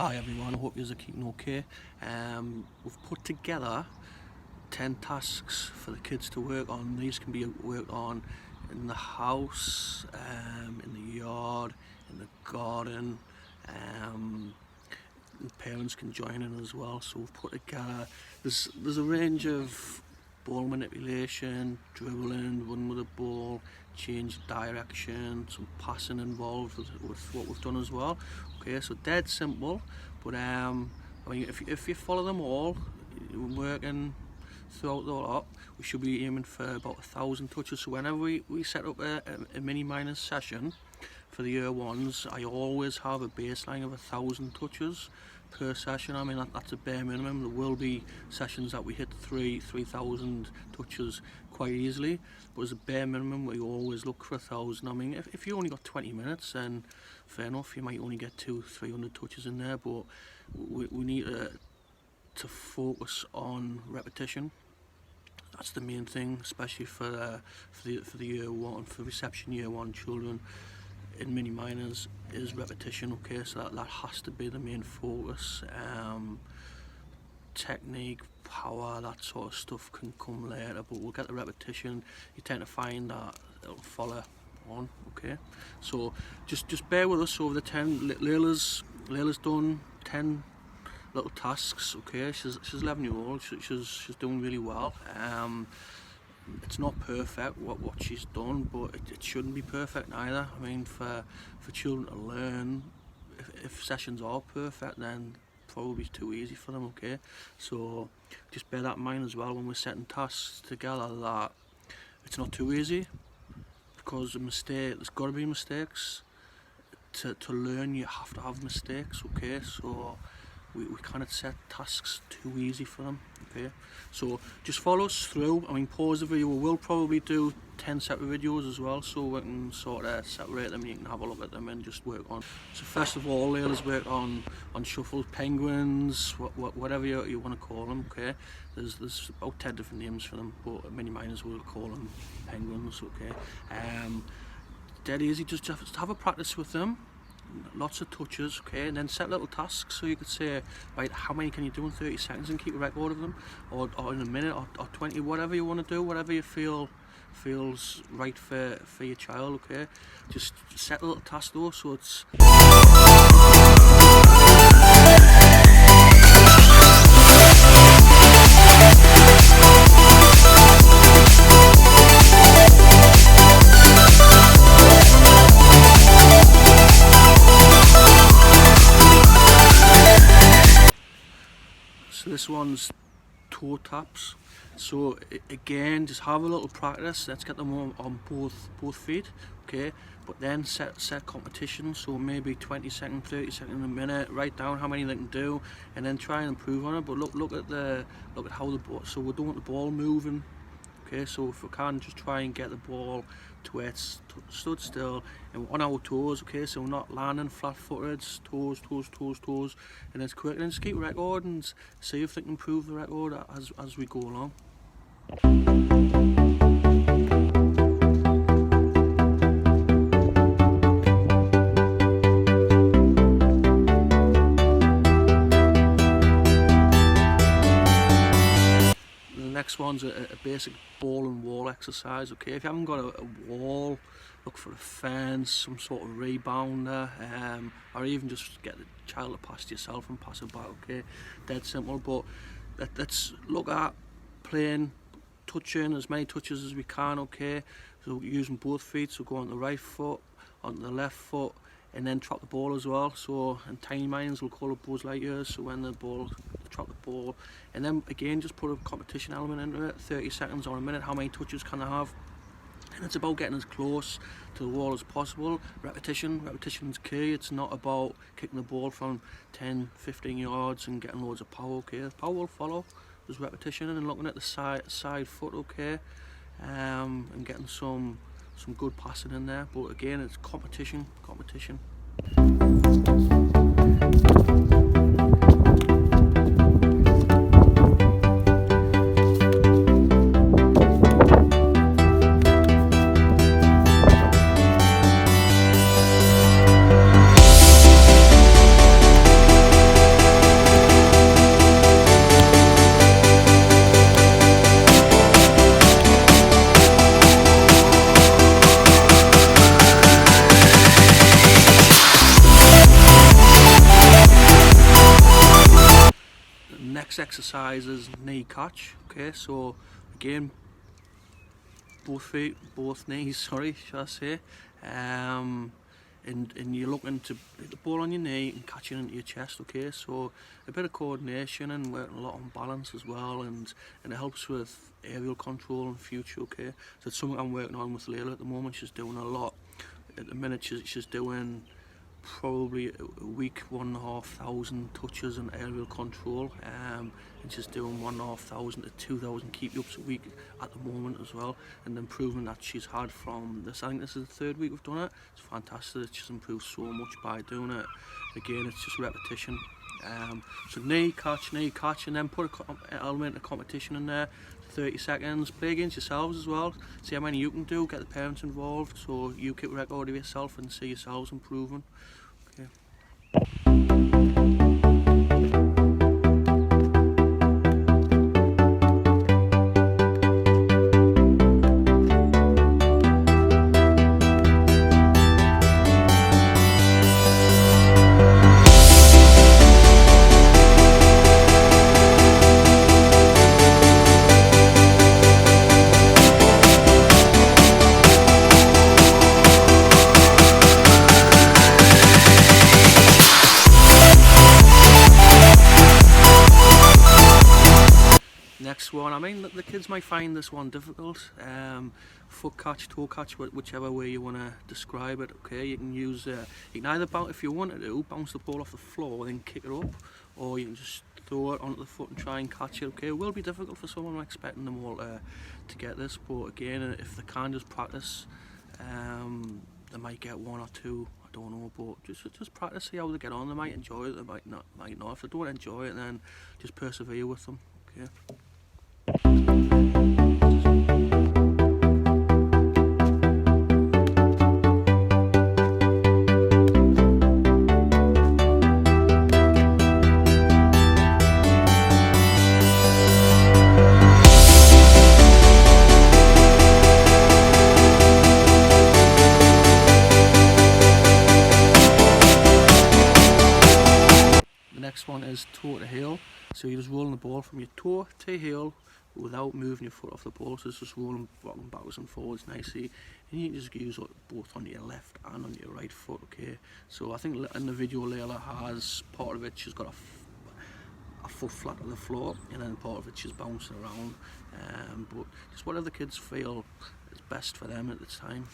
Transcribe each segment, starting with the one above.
Hi everyone, I hope you're keeping okay. We've put together 10 tasks for the kids to work on. These can be worked on in the house, in the yard, in the garden. Parents can join in as well. So we've put together, there's a range of ball manipulation, dribbling, running with the ball, change direction, some passing involved with what we've done as well. Okay, so dead simple, but I mean, if you follow them all, working throughout the lot, we should be aiming for about 1,000 touches. So whenever we set up a mini minors session for the year ones, I always have a baseline of 1,000 touches per session. I mean, that's a bare minimum. There will be sessions that we hit 3,000 touches quite easily, but as a bare minimum we always look for 1,000. I mean, if you only got 20 minutes, then fair enough, you might only get 200-300 touches in there, but we need to focus on repetition. That's the main thing, especially for the year one, for reception year one children in mini minors, is repetition. Okay, so that has to be the main focus. Technique, power, that sort of stuff can come later, but we'll get the repetition. You tend to find that it'll follow on. Okay, so just bear with us over the 10. Layla's done 10 little tasks. Okay, she's 11 years old. She's doing really well. It's not perfect what she's done, but it shouldn't be perfect either. I mean, for children to learn, if sessions are perfect, then probably too easy for them. Okay, so just bear that in mind as well when we're setting tasks together, that it's not too easy, because there's got to be mistakes. To learn, you have to have mistakes. Okay, so we kind of set tasks too easy for them. Okay, so just follow us through. I mean, pause the video. We'll probably do 10 separate videos as well, so we can sort of separate them and you can have a look at them and just work on. So first of all, Layla's worked on shuffles, penguins, whatever you want to call them. Okay, there's about 10 different names for them, but many minors will call them penguins. Okay, dead easy. Just have a practice with them. Lots of touches, okay, and then set little tasks. So you could say, right, how many can you do in 30 seconds and keep a record of them, or in a minute, or 20, whatever you want to do, whatever you feels right for your child. Okay, just set a little task though, so it's this one's toe taps. So again, just have a little practice. Let's get them on both feet. Okay, but then set competition. So maybe 20 seconds, 30 seconds, a minute. Write down how many they can do, and then try and improve on it. But look at how the ball. So we don't want the ball moving. Okay, so if we can, just try and get the ball to where it's stood still and on our toes. Okay, so we're not landing flat-footed, toes, and it's quick. And just keep record and see if they can improve the record as we go along. Next one's a basic ball and wall exercise. Okay, if you haven't got a wall, look for a fence, some sort of rebounder, or even just get the child to pass to yourself and pass it back. Okay, dead simple. But let's look at playing, touching as many touches as we can. Okay, so using both feet. So go on the right foot, on the left foot, and then trap the ball as well. So in tiny minds we'll call it Buzz Lightyear. So when the ball, trap the ball, and then again just put a competition element into it. 30 seconds or a minute, how many touches can I have? And it's about getting as close to the wall as possible. Repetition's key. It's not about kicking the ball from 10-15 yards and getting loads of power. Okay, the power will follow. There's repetition, and then looking at the side foot. Okay, and getting some good passing in there. But again, it's competition. next exercise is knee catch. Okay, so again, both feet, both knees, sorry, should I say. And you're looking to hit the ball on your knee and catch it into your chest, okay? So a bit of coordination and working a lot on balance as well, and it helps with aerial control in the future, okay? So it's something I'm working on with Layla at the moment. She's doing a lot. At the minute she's doing probably a week 1,500 touches and aerial control, and she's doing 1,500 to 2,000 keep-ups a week at the moment as well, and the improvement that she's had from this, I think this is the third week we've done it. It's fantastic. She's improved so much by doing it. Again, it's just repetition. So knee catch, and then put an element of competition in there. 30 seconds, play against yourselves as well, see how many you can do, get the parents involved, so you keep a record of yourself and see yourselves improving. Okay. Next one, I mean the kids might find this one difficult. Foot catch, toe catch, whichever way you want to describe it. Okay, you can use you can either bounce, if you wanted to, bounce the ball off the floor then kick it up, or you can just throw it onto the foot and try and catch it. Okay, it will be difficult for someone. I'm expecting them all to get this, but again, if they can just practice, they might get one or two. I don't know, but just practice, see how they get on. They might enjoy it, they might not. If they don't enjoy it, then just persevere with them. Okay. The next one is toe to heel. So you're just rolling the ball from your toe to heel without moving your foot off the ball, so it's just rolling backwards and forwards nicely, and you can just use it both on your left and on your right foot. Okay, so I think in the video Layla has part of it, she's got a foot flat on the floor, and then part of it she's bouncing around, but just whatever the kids feel is best for them at the time.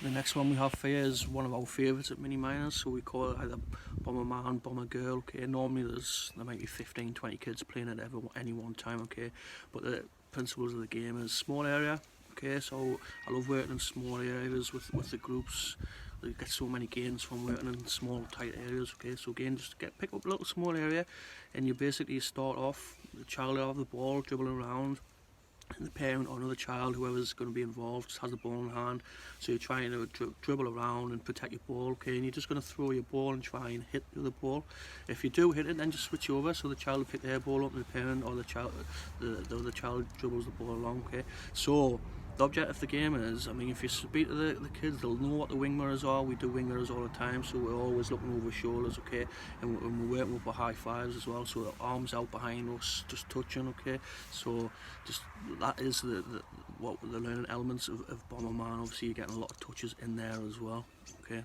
The next one we have here is one of our favourites at mini minors, so we call it either bomber man, bomber girl. Okay, normally there might be 15-20 kids playing at any one time. Okay, but the principles of the game is small area. Okay, so I love working in small areas with the groups. You get so many gains from working in small tight areas. Okay, so again, just pick up a little small area, and you basically start off, the child will have the ball dribbling around, and the parent or another child, whoever's going to be involved, just has the ball in hand. So you're trying to dribble around and protect your ball, okay, and you're just going to throw your ball and try and hit the ball. If you do hit it, then just switch over, so the child will pick their ball up and the parent or the other child dribbles the ball along. Okay, so the objective of the game is, I mean, if you speak to the kids, they'll know what the wing mirrors are. We do wing mirrors all the time, so we're always looking over shoulders, okay, and we're working with our high fives as well, so the arms out behind us, just touching, okay. So just that is what the learning elements of Bomber Man. Obviously you're getting a lot of touches in there as well, okay.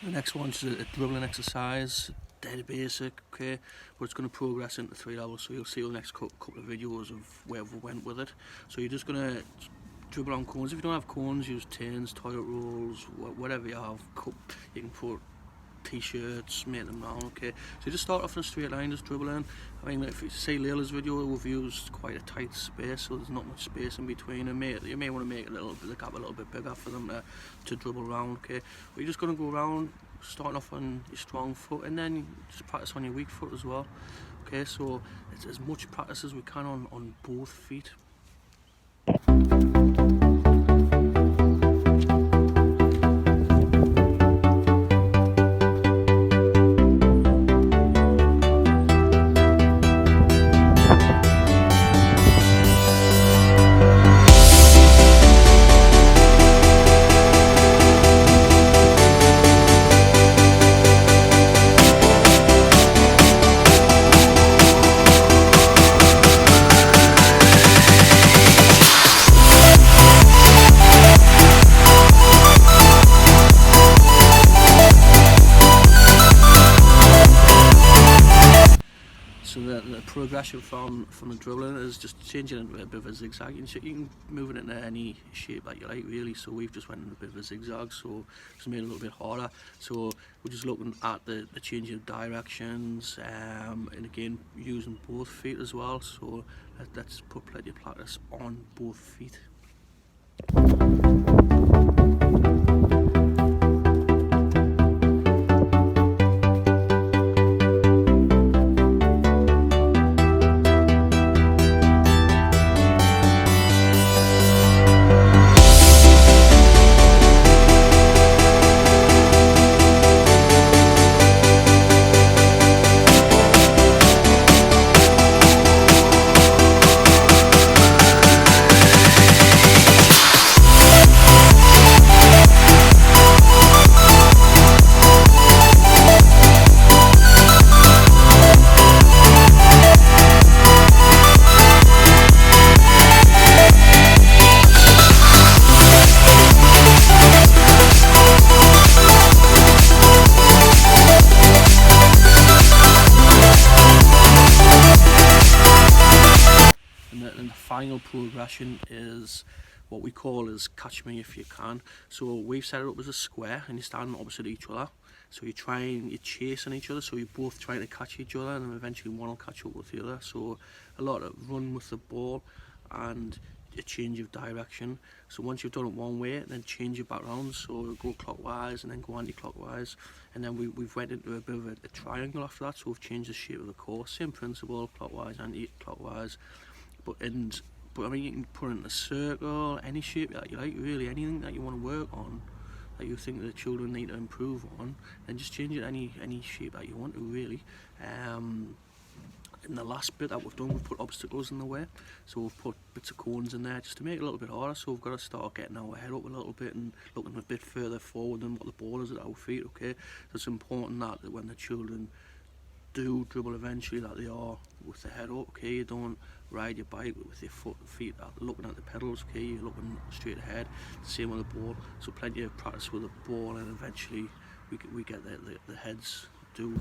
The next one's a dribbling exercise. dead basic, okay, but it's going to progress into 3 levels, so you'll see the next couple of videos of where we went with it. So you're just going to dribble on cones. If you don't have cones, use tins, toilet rolls, whatever you have. You can put t-shirts, make them round, okay. So you just start off in a straight line, just dribble in. I mean, if you see Layla's video, we've used quite a tight space, so there's not much space in between, and you may want to make the gap a little bit bigger for them to dribble around, okay. But you're just going to go around, starting off on your strong foot, and then just practice on your weak foot as well, okay. So it's as much practice as we can on both feet. So the progression from the dribbling is just changing into a bit of a zigzag. You can move it into any shape that you like, really. So we've just went into a bit of a zigzag, so it's made it a little bit harder. So we're just looking at the change of directions, and again using both feet as well. So let's put plenty of practice on both feet. And the final progression is what we call is catch me if you can. So we've set it up as a square, and you're standing opposite each other. So you're chasing each other, so you're both trying to catch each other, and then eventually one will catch up with the other. So a lot of run with the ball and a change of direction. So once you've done it one way, then change it back around. So go clockwise and then go anti-clockwise, and then we've went into a bit of a triangle after that. So we've changed the shape of the course. Same principle, clockwise, anti-clockwise. But I mean, you can put it in a circle, any shape that you like, really, anything that you want to work on, that you think the children need to improve on, then just change it any shape that you want to, really. In the last bit that we've done, we've put obstacles in the way, so we've put bits of cones in there just to make it a little bit harder. So we've got to start getting our head up a little bit and looking a bit further forward than what the ball is at our feet, okay. So it's important that when the children do dribble eventually, that they are with the head up, okay. You don't ride your bike with your feet looking at the pedals, okay. You're looking straight ahead. Same with the ball. So plenty of practice with the ball, and eventually we get the heads do.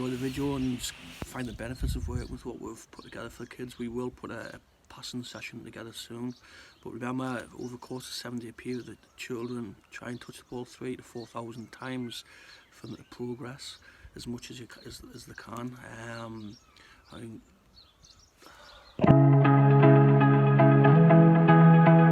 enjoy the video and just find the benefits of working with what we've put together for the kids. We will put a passing session together soon, but remember, over the course of a 7-day period, the children try and touch the ball 3,000 to 4,000 times for them to progress as much as they can. I think